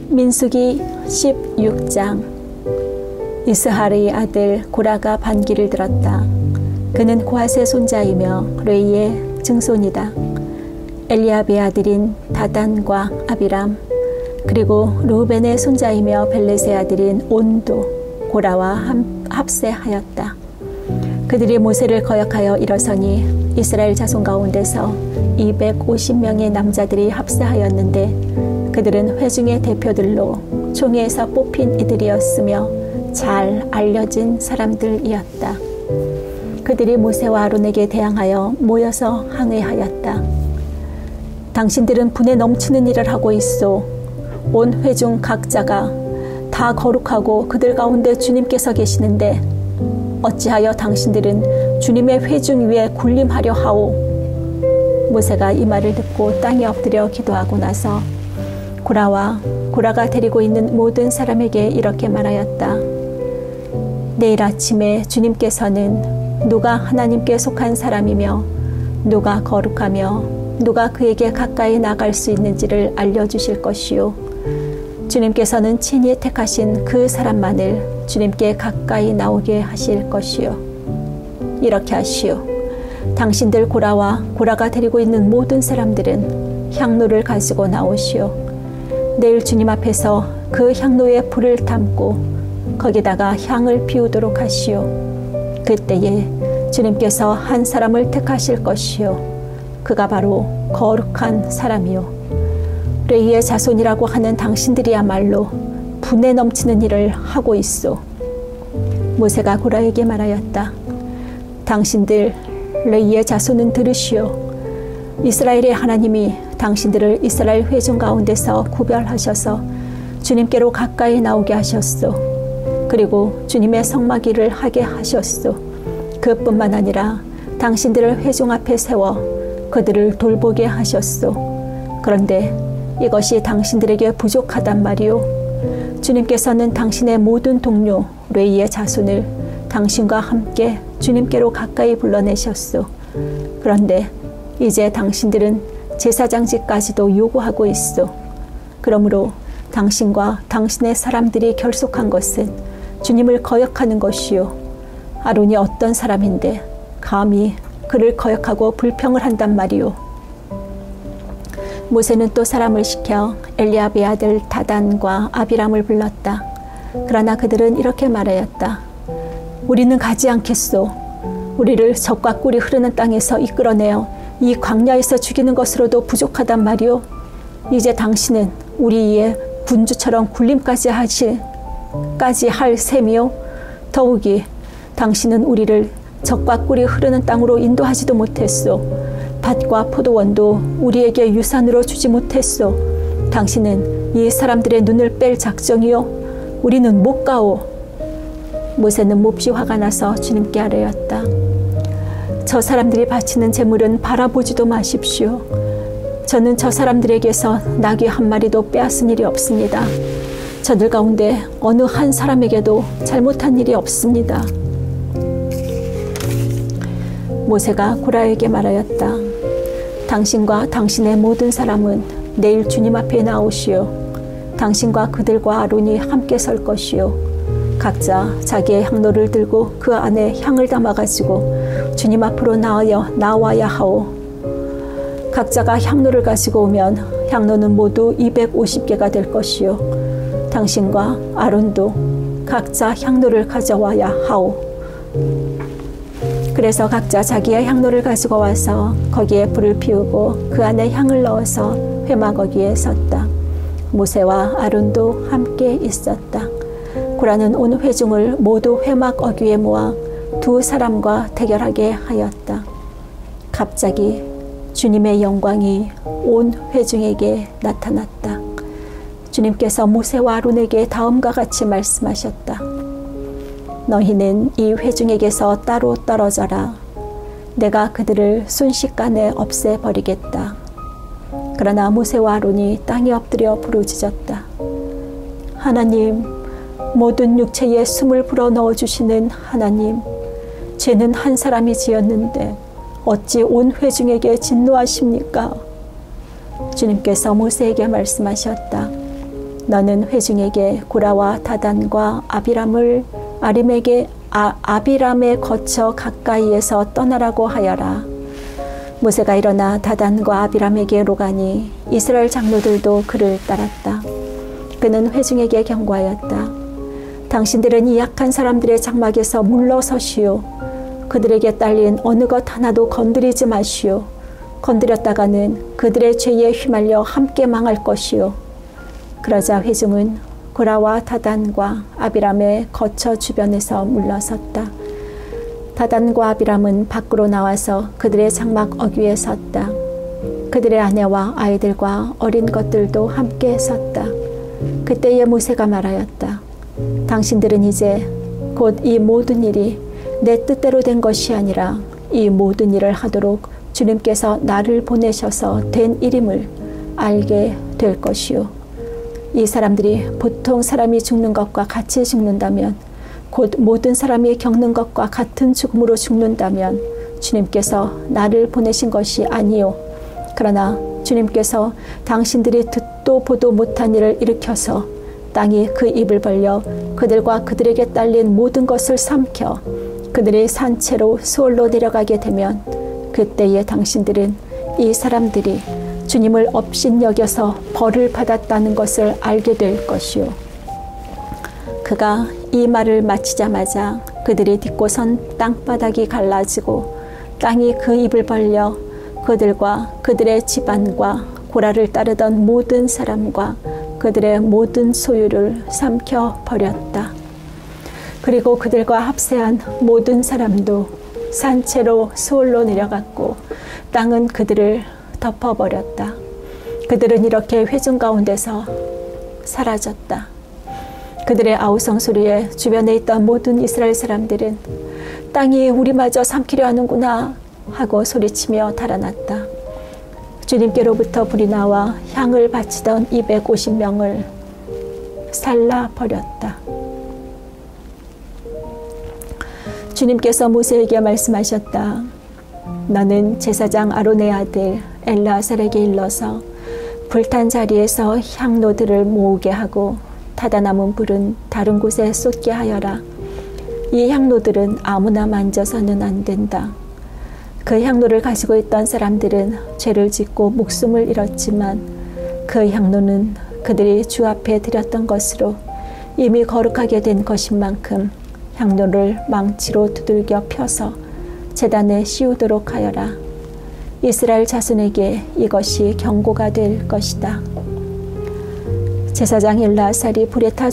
민수기 16장. 이스하르의 아들 고라가 반기를 들었다. 그는 고핫의 손자이며 레이의 증손이다. 엘리압의 아들인 다단과 아비람, 그리고 루벤의 손자이며 벨렛의 아들인 온도, 고라와 합세하였다. 그들이 모세를 거역하여 일어서니 이스라엘 자손 가운데서 250명의 남자들이 합세하였는데 그들은 회중의 대표들로 총회에서 뽑힌 이들이었으며 잘 알려진 사람들이었다. 그들이 모세와 아론에게 대항하여 모여서 항의하였다. 당신들은 분에 넘치는 일을 하고 있소. 온 회중 각자가 다 거룩하고 그들 가운데 주님께서 계시는데 어찌하여 당신들은 주님의 회중 위에 군림하려 하오. 모세가 이 말을 듣고 땅에 엎드려 기도하고 나서 고라가 데리고 있는 모든 사람에게 이렇게 말하였다. 내일 아침에 주님께서는 누가 하나님께 속한 사람이며 누가 거룩하며 누가 그에게 가까이 나갈 수 있는지를 알려주실 것이요. 주님께서는 친히 택하신 그 사람만을 주님께 가까이 나오게 하실 것이요. 이렇게 하시오. 당신들 고라가 데리고 있는 모든 사람들은 향로를 가지고 나오시오. 내일 주님 앞에서 그 향로에 불을 담고 거기다가 향을 피우도록 하시오. 그때에 주님께서 한 사람을 택하실 것이요. 그가 바로 거룩한 사람이요. 레이의 자손이라고 하는 당신들이야말로 분에 넘치는 일을 하고 있소. 모세가 고라에게 말하였다. 당신들 레이의 자손은 들으시오. 이스라엘의 하나님이 당신들을 이스라엘 회중 가운데서 구별하셔서 주님께로 가까이 나오게 하셨소. 그리고 주님의 성막일을 하게 하셨소. 그뿐만 아니라 당신들을 회중 앞에 세워 그들을 돌보게 하셨소. 그런데 이것이 당신들에게 부족하단 말이오. 주님께서는 당신의 모든 동료 레이의 자손을 당신과 함께 주님께로 가까이 불러내셨소. 그런데 이제 당신들은 제사장직까지도 요구하고 있소. 그러므로 당신과 당신의 사람들이 결속한 것은 주님을 거역하는 것이요. 아론이 어떤 사람인데 감히 그를 거역하고 불평을 한단 말이오. 모세는 또 사람을 시켜 엘리압의 아들 다단과 아비람을 불렀다. 그러나 그들은 이렇게 말하였다. 우리는 가지 않겠소. 우리를 적과 꿀이 흐르는 땅에서 이끌어내어 이 광야에서 죽이는 것으로도 부족하단 말이오. 이제 당신은 우리 위에 군주처럼 군림까지 할 셈이요. 더욱이 당신은 우리를 적과 꿀이 흐르는 땅으로 인도하지도 못했소. 밭과 포도원도 우리에게 유산으로 주지 못했소. 당신은 이 사람들의 눈을 뺄 작정이요. 우리는 못 가오. 모세는 몹시 화가 나서 주님께 아뢰었다. 저 사람들이 바치는 제물은 바라보지도 마십시오. 저는 저 사람들에게서 나귀 한 마리도 빼앗은 일이 없습니다. 저들 가운데 어느 한 사람에게도 잘못한 일이 없습니다. 모세가 고라에게 말하였다. 당신과 당신의 모든 사람은 내일 주님 앞에 나오시오. 당신과 그들과 아론이 함께 설 것이요. 각자 자기의 향로를 들고 그 안에 향을 담아가지고 주님 앞으로 나와야 하오. 각자가 향로를 가지고 오면 향로는 모두 250개가 될 것이요. 당신과 아론도 각자 향로를 가져와야 하오. 그래서 각자 자기의 향로를 가지고 와서 거기에 불을 피우고 그 안에 향을 넣어서 회막 어귀에 섰다. 모세와 아론도 함께 있었다. 고라는 온 회중을 모두 회막 어귀에 모아 두 사람과 대결하게 하였다. 갑자기 주님의 영광이 온 회중에게 나타났다. 주님께서 모세와 아론에게 다음과 같이 말씀하셨다. 너희는 이 회중에게서 따로 떨어져라. 내가 그들을 순식간에 없애버리겠다. 그러나 모세와 아론이 땅에 엎드려 부르짖었다. 하나님, 모든 육체에 숨을 불어 넣어주시는 하나님, 죄는 한 사람이 지었는데 어찌 온 회중에게 진노하십니까? 주님께서 모세에게 말씀하셨다. 너는 회중에게 고라와 다단과 아비람에 거쳐 가까이에서 떠나라고 하여라. 모세가 일어나 다단과 아비람에게로 가니 이스라엘 장로들도 그를 따랐다. 그는 회중에게 경고하였다. 당신들은 이 약한 사람들의 장막에서 물러서시오. 그들에게 딸린 어느 것 하나도 건드리지 마시오. 건드렸다가는 그들의 죄에 휘말려 함께 망할 것이오. 그러자 회중은 고라와 다단과 아비람의 거처 주변에서 물러섰다. 다단과 아비람은 밖으로 나와서 그들의 장막 어귀에 섰다. 그들의 아내와 아이들과 어린 것들도 함께 섰다. 그때에 모세가 말하였다. 당신들은 이제 곧 이 모든 일이 내 뜻대로 된 것이 아니라 이 모든 일을 하도록 주님께서 나를 보내셔서 된 일임을 알게 될 것이요. 이 사람들이 보통 사람이 죽는 것과 같이 죽는다면, 곧 모든 사람이 겪는 것과 같은 죽음으로 죽는다면 주님께서 나를 보내신 것이 아니요. 그러나 주님께서 당신들이 듣도 보도 못한 일을 일으켜서 땅이 그 입을 벌려 그들과 그들에게 딸린 모든 것을 삼켜 그들이 산채로 수월로 내려가게 되면 그때에 당신들은 이 사람들이 주님을 업신여겨서 벌을 받았다는 것을 알게 될 것이요. 그가 이 말을 마치자마자 그들이 딛고선 땅바닥이 갈라지고 땅이 그 입을 벌려 그들과 그들의 집안과 고라를 따르던 모든 사람과 그들의 모든 소유를 삼켜 버렸다. 그리고 그들과 합세한 모든 사람도 산채로 수월로 내려갔고 땅은 그들을 덮어버렸다. 그들은 이렇게 회중 가운데서 사라졌다. 그들의 아우성 소리에 주변에 있던 모든 이스라엘 사람들은 땅이 우리마저 삼키려 하는구나 하고 소리치며 달아났다. 주님께로부터 불이 나와 향을 바치던 250명을 살라버렸다. 주님께서 모세에게 말씀하셨다. 너는 제사장 아론의 아들 엘르아살에게 일러서 불탄 자리에서 향로들을 모으게 하고 타다 남은 불은 다른 곳에 쏟게 하여라. 이 향로들은 아무나 만져서는 안 된다. 그 향로를 가지고 있던 사람들은 죄를 짓고 목숨을 잃었지만 그 향로는 그들이 주 앞에 드렸던 것으로 이미 거룩하게 된 것인 만큼 향로를 망치로 두들겨 펴서 제단에 씌우도록 하여라. 이스라엘 자손에게 이것이 경고가 될 것이다. 제사장 엘르아살이 불에 타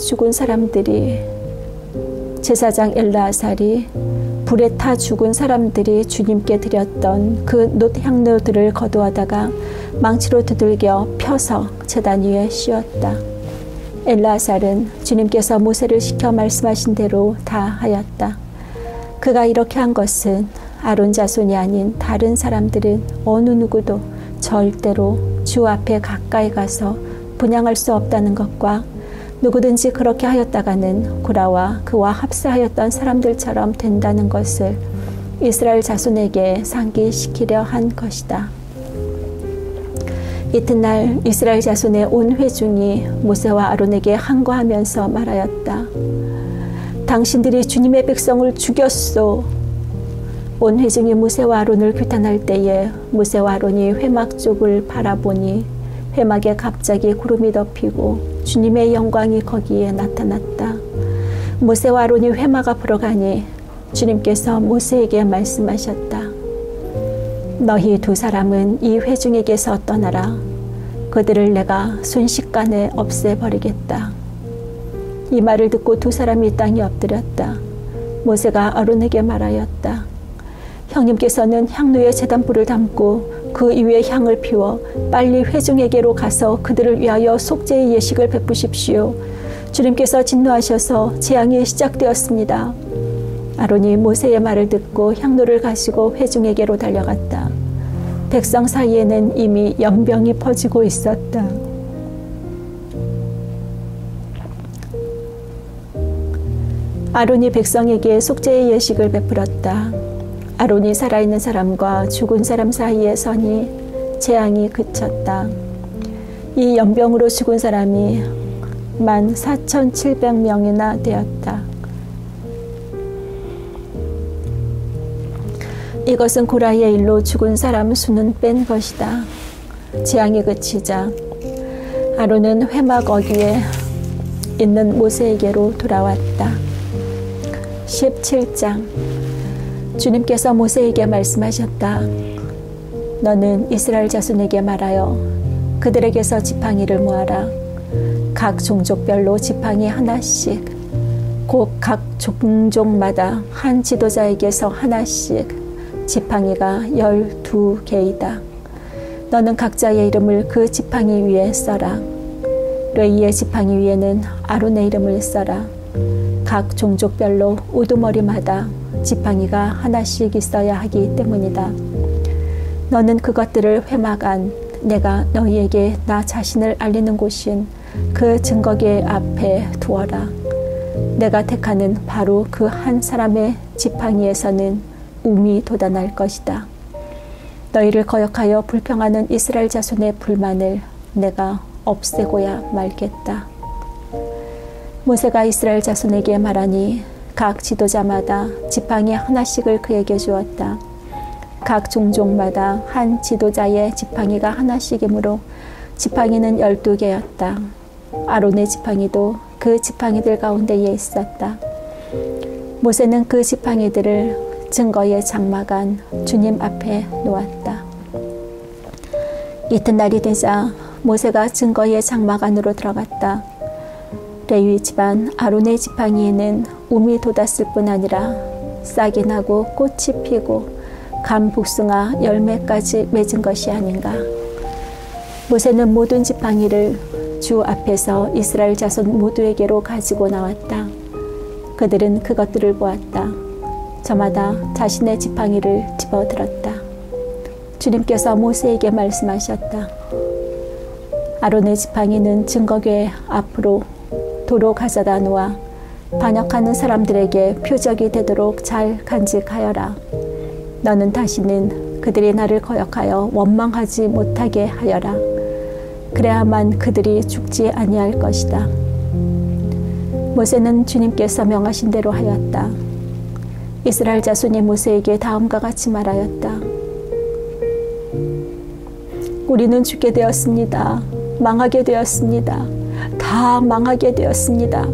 죽은 사람들이 주님께 드렸던 그 놋향로들을 거두어다가 망치로 두들겨 펴서 제단 위에 씌웠다. 엘르아살은 주님께서 모세를 시켜 말씀하신 대로 다 하였다. 그가 이렇게 한 것은 아론 자손이 아닌 다른 사람들은 어느 누구도 절대로 주 앞에 가까이 가서 분향할 수 없다는 것과 누구든지 그렇게 하였다가는 고라와 그와 합세하였던 사람들처럼 된다는 것을 이스라엘 자손에게 상기시키려 한 것이다. 이튿날 이스라엘 자손의 온 회중이 모세와 아론에게 항거하면서 말하였다. 당신들이 주님의 백성을 죽였소. 온 회중이 모세와 아론을 규탄할 때에 모세와 아론이 회막 쪽을 바라보니 회막에 갑자기 구름이 덮이고 주님의 영광이 거기에 나타났다. 모세와 아론이 회막 앞으로 가니 주님께서 모세에게 말씀하셨다. 너희 두 사람은 이 회중에게서 떠나라. 그들을 내가 순식간에 없애버리겠다. 이 말을 듣고 두 사람이 땅에 엎드렸다. 모세가 아론에게 말하였다. 형님께서는 향로에 제단불을 담고 그 이후에 향을 피워 빨리 회중에게로 가서 그들을 위하여 속죄의 예식을 베푸십시오. 주님께서 진노하셔서 재앙이 시작되었습니다. 아론이 모세의 말을 듣고 향로를 가지고 회중에게로 달려갔다. 백성 사이에는 이미 연병이 퍼지고 있었다. 아론이 백성에게 속죄의 예식을 베풀었다. 아론이 살아있는 사람과 죽은 사람 사이에 서니 재앙이 그쳤다. 이 연병으로 죽은 사람이 14,700명이나 되었다. 이것은 고라의 일로 죽은 사람 수는 뺀 것이다. 재앙이 그치자 아론은 회막 어귀에 있는 모세에게로 돌아왔다. 17장. 주님께서 모세에게 말씀하셨다. 너는 이스라엘 자손에게 말하여 그들에게서 지팡이를 모아라. 각 종족별로 지팡이 하나씩, 곧 각 종족마다 한 지도자에게서 하나씩 지팡이가 12개이다. 너는 각자의 이름을 그 지팡이 위에 써라. 레위의 지팡이 위에는 아론의 이름을 써라. 각 종족별로 우두머리마다 지팡이가 하나씩 있어야 하기 때문이다. 너는 그것들을 회막 안 내가 너희에게 나 자신을 알리는 곳인 그 증거궤 앞에 두어라. 내가 택하는 바로 그 한 사람의 지팡이에서는 움이 돋아날 것이다. 너희를 거역하여 불평하는 이스라엘 자손의 불만을 내가 없애고야 말겠다. 모세가 이스라엘 자손에게 말하니 각 지도자마다 지팡이 하나씩을 그에게 주었다. 각 종족마다 한 지도자의 지팡이가 하나씩이므로 지팡이는 12개였다. 아론의 지팡이도 그 지팡이들 가운데에 있었다. 모세는 그 지팡이들을 증거의 장막 안 주님 앞에 놓았다. 이튿날이 되자 모세가 증거의 장막 안으로 들어갔다. 레위 집안 아론의 지팡이에는 움이 돋았을 뿐 아니라 싹이 나고 꽃이 피고 감 복숭아 열매까지 맺은 것이 아닌가. 모세는 모든 지팡이를 주 앞에서 이스라엘 자손 모두에게로 가지고 나왔다. 그들은 그것들을 보았다. 저마다 자신의 지팡이를 집어들었다. 주님께서 모세에게 말씀하셨다. 아론의 지팡이는 증거궤 앞으로 도로 가져다 놓아 반역하는 사람들에게 표적이 되도록 잘 간직하여라. 너는 다시는 그들이 나를 거역하여 원망하지 못하게 하여라. 그래야만 그들이 죽지 아니할 것이다. 모세는 주님께서 명하신 대로 하였다. 이스라엘 자손이 모세에게 다음과 같이 말하였다. 우리는 죽게 되었습니다. 망하게 되었습니다. 다 망하게 되었습니다.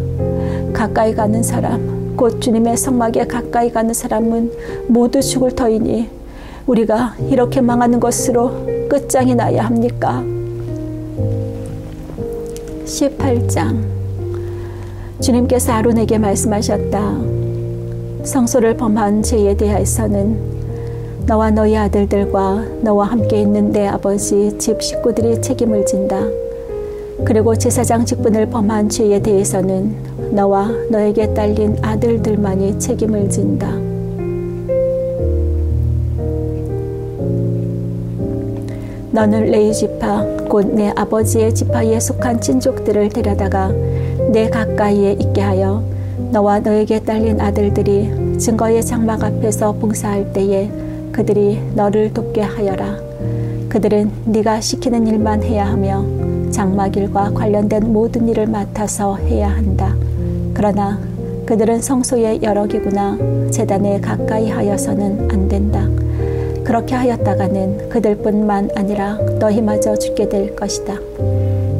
가까이 가는 사람, 곧 주님의 성막에 가까이 가는 사람은 모두 죽을 터이니 우리가 이렇게 망하는 것으로 끝장이 나야 합니까? 18장. 주님께서 아론에게 말씀하셨다. 성소를 범한 죄에 대해서는 너와 너희 아들들과 너와 함께 있는 내 아버지 집 식구들이 책임을 진다. 그리고 제사장 직분을 범한 죄에 대해서는 너와 너에게 딸린 아들들만이 책임을 진다. 너는 레위 지파 곧 내 아버지의 지파에 속한 친족들을 데려다가 내 가까이에 있게 하여 너와 너에게 딸린 아들들이 증거의 장막 앞에서 봉사할 때에 그들이 너를 돕게 하여라. 그들은 네가 시키는 일만 해야 하며 장막일과 관련된 모든 일을 맡아서 해야 한다. 그러나 그들은 성소의 여러기구나 제단에 가까이 하여서는 안 된다. 그렇게 하였다가는 그들뿐만 아니라 너희마저 죽게 될 것이다.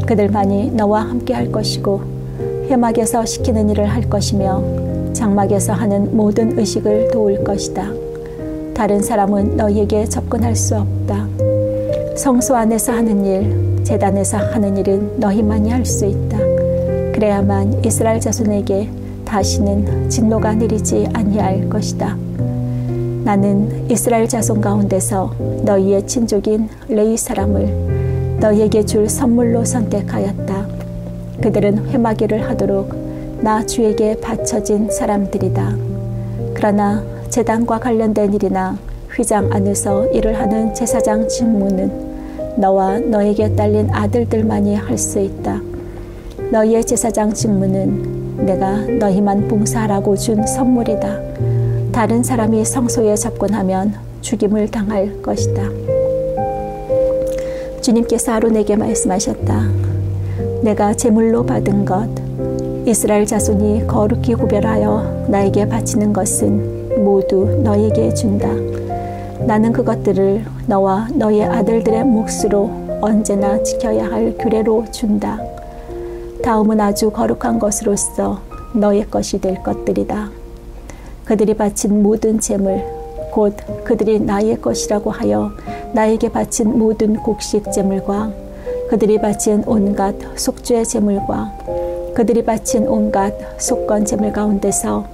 그들만이 너와 함께 할 것이고 회막에서 시키는 일을 할 것이며 장막에서 하는 모든 의식을 도울 것이다. 다른 사람은 너희에게 접근할 수 없다. 성소 안에서 하는 일, 제단에서 하는 일은 너희만이 할 수 있다. 그래야만 이스라엘 자손에게 다시는 진노가 내리지 아니할 것이다. 나는 이스라엘 자손 가운데서 너희의 친족인 레위 사람을 너희에게 줄 선물로 선택하였다. 그들은 회막일을 하도록 나 주에게 바쳐진 사람들이다. 그러나 제단과 관련된 일이나 휘장 안에서 일을 하는 제사장 직무는 너와 너에게 딸린 아들들만이 할 수 있다. 너희의 제사장 직무는 내가 너희만 봉사하라고 준 선물이다. 다른 사람이 성소에 접근하면 죽임을 당할 것이다. 주님께서 아론에게 말씀하셨다. 내가 제물로 받은 것, 이스라엘 자손이 거룩히 구별하여 나에게 바치는 것은 모두 너에게 준다. 나는 그것들을 너와 너의 아들들의 몫으로 언제나 지켜야 할 규례로 준다. 다음은 아주 거룩한 것으로서 너의 것이 될 것들이다. 그들이 바친 모든 제물, 곧 그들이 나의 것이라고 하여 나에게 바친 모든 곡식 제물과 그들이 바친 온갖 속죄 제물과 그들이 바친 온갖 속건 제물 가운데서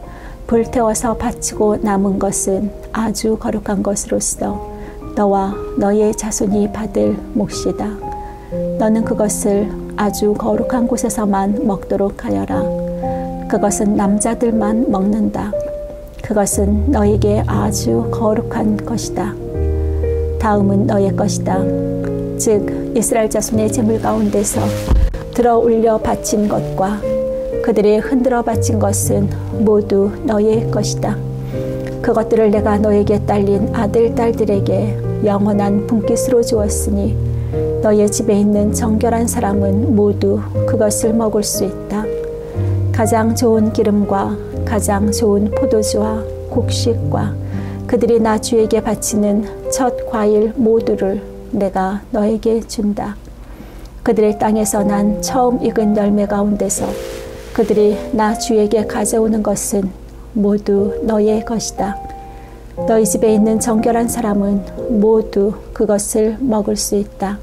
불태워서 바치고 남은 것은 아주 거룩한 것으로서 너와 너의 자손이 받을 몫이다. 너는 그것을 아주 거룩한 곳에서만 먹도록 하여라. 그것은 남자들만 먹는다. 그것은 너에게 아주 거룩한 것이다. 다음은 너의 것이다. 즉 이스라엘 자손의 제물 가운데서 들어 올려 바친 것과 그들이 흔들어 바친 것은 모두 너의 것이다. 그것들을 내가 너에게 딸린 아들, 딸들에게 영원한 분깃으로 주었으니 너의 집에 있는 정결한 사람은 모두 그것을 먹을 수 있다. 가장 좋은 기름과 가장 좋은 포도주와 곡식과 그들이 나 주에게 바치는 첫 과일 모두를 내가 너에게 준다. 그들의 땅에서 난 처음 익은 열매 가운데서 그들이 나 주에게 가져오는 것은 모두 너의 것이다. 너희 집에 있는 정결한 사람은 모두 그것을 먹을 수 있다.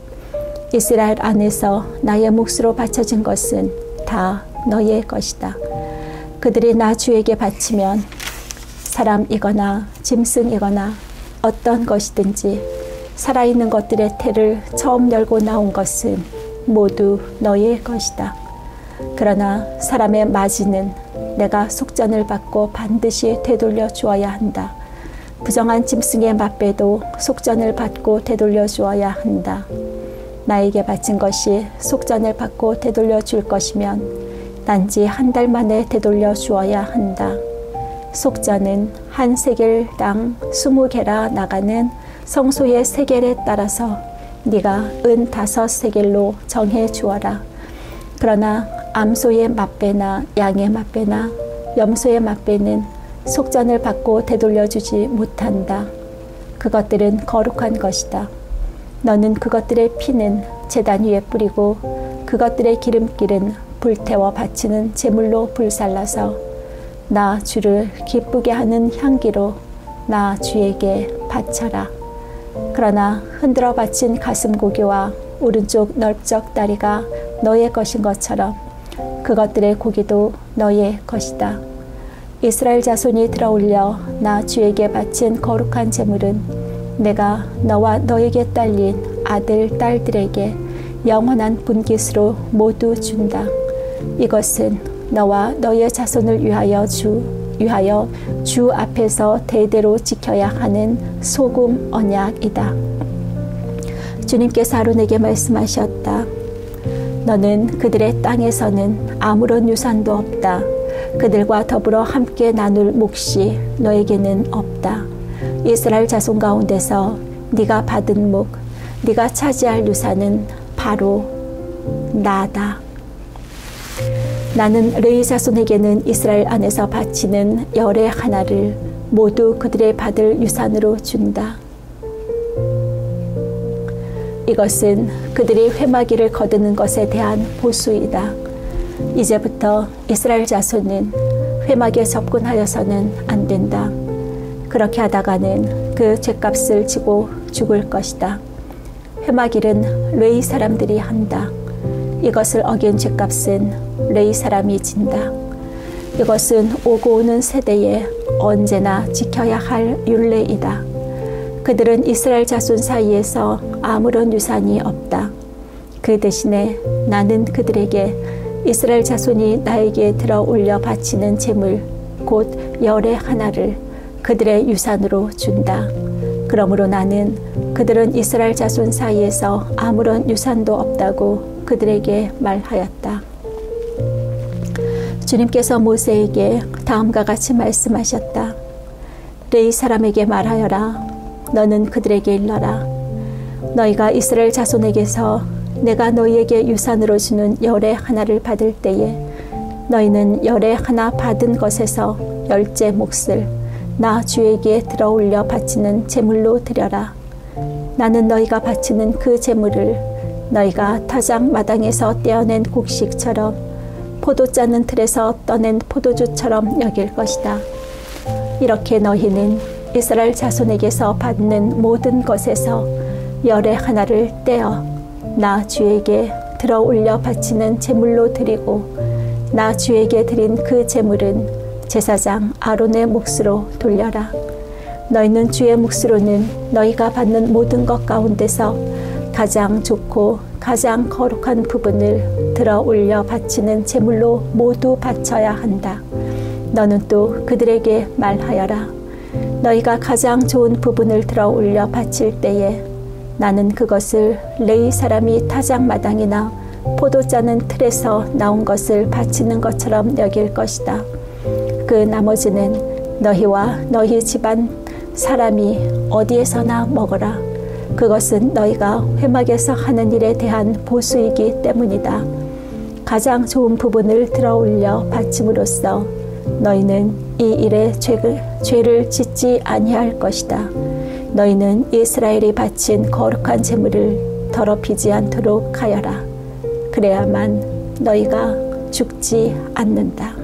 이스라엘 안에서 나의 몫으로 바쳐진 것은 다 너의 것이다. 그들이 나 주에게 바치면 사람이거나 짐승이거나 어떤 것이든지 살아있는 것들의 태를 처음 열고 나온 것은 모두 너의 것이다. 그러나 사람의 마지는 내가 속전을 받고 반드시 되돌려 주어야 한다. 부정한 짐승의 맛배도 속전을 받고 되돌려 주어야 한다. 나에게 바친 것이 속전을 받고 되돌려 줄 것이면 단지 한 달 만에 되돌려 주어야 한다. 속전은 한 세겔당 20개라 나가는 성소의 세겔에 따라서 네가 은 5세겔로 정해 주어라. 그러나 암소의 맛배나 양의 맛배나 염소의 맛배는 속전을 받고 되돌려주지 못한다. 그것들은 거룩한 것이다. 너는 그것들의 피는 제단 위에 뿌리고 그것들의 기름길은 불태워 바치는 제물로 불살라서 나 주를 기쁘게 하는 향기로 나 주에게 바쳐라. 그러나 흔들어 바친 가슴고기와 오른쪽 넓적 다리가 너의 것인 것처럼 그것들의 고기도 너의 것이다. 이스라엘 자손이 들어올려 나 주에게 바친 거룩한 제물은 내가 너와 너에게 딸린 아들, 딸들에게 영원한 분깃으로 모두 준다. 이것은 너와 너의 자손을 위하여 주 앞에서 대대로 지켜야 하는 소금 언약이다. 주님께서 아론에게 말씀하셨다. 너는 그들의 땅에서는 아무런 유산도 없다. 그들과 더불어 함께 나눌 몫이 너에게는 없다. 이스라엘 자손 가운데서 네가 받은 몫, 네가 차지할 유산은 바로 나다. 나는 레위 자손에게는 이스라엘 안에서 바치는 열의 하나를 모두 그들의 받을 유산으로 준다. 이것은 그들이 회막이를 거두는 것에 대한 보수이다. 이제부터 이스라엘 자손은 회막에 접근하여서는 안 된다. 그렇게 하다가는 그 죗값을 지고 죽을 것이다. 회막일은 레위 사람들이 한다. 이것을 어긴 죗값은 레위 사람이 진다. 이것은 오고 오는 세대에 언제나 지켜야 할 율례이다. 그들은 이스라엘 자손 사이에서 아무런 유산이 없다. 그 대신에 나는 그들에게 이스라엘 자손이 나에게 들어 올려 바치는 제물 곧 열의 하나를 그들의 유산으로 준다. 그러므로 나는 그들은 이스라엘 자손 사이에서 아무런 유산도 없다고 그들에게 말하였다. 주님께서 모세에게 다음과 같이 말씀하셨다. 레위 사람에게 말하여라. 너는 그들에게 일러라. 너희가 이스라엘 자손에게서 내가 너희에게 유산으로 주는 열의 하나를 받을 때에 너희는 열의 하나 받은 것에서 열째 몫을 나 주에게 들어올려 바치는 제물로 드려라. 나는 너희가 바치는 그 제물을 너희가 타작 마당에서 떼어낸 곡식처럼 포도 짜는 틀에서 떠낸 포도주처럼 여길 것이다. 이렇게 너희는 이스라엘 자손에게서 받는 모든 것에서 열의 하나를 떼어 나 주에게 들어올려 바치는 제물로 드리고 나 주에게 드린 그 제물은 제사장 아론의 몫으로 돌려라. 너희는 주의 몫으로는 너희가 받는 모든 것 가운데서 가장 좋고 가장 거룩한 부분을 들어올려 바치는 제물로 모두 바쳐야 한다. 너는 또 그들에게 말하여라. 너희가 가장 좋은 부분을 들어올려 바칠 때에 나는 그것을 레위 사람이 타작마당이나 포도 짜는 틀에서 나온 것을 바치는 것처럼 여길 것이다. 그 나머지는 너희와 너희 집안 사람이 어디에서나 먹어라. 그것은 너희가 회막에서 하는 일에 대한 보수이기 때문이다. 가장 좋은 부분을 들어올려 바침으로써 너희는 이 일에 죄를 짓지 아니할 것이다. 너희는 이스라엘이 바친 거룩한 제물을 더럽히지 않도록 하여라. 그래야만 너희가 죽지 않는다.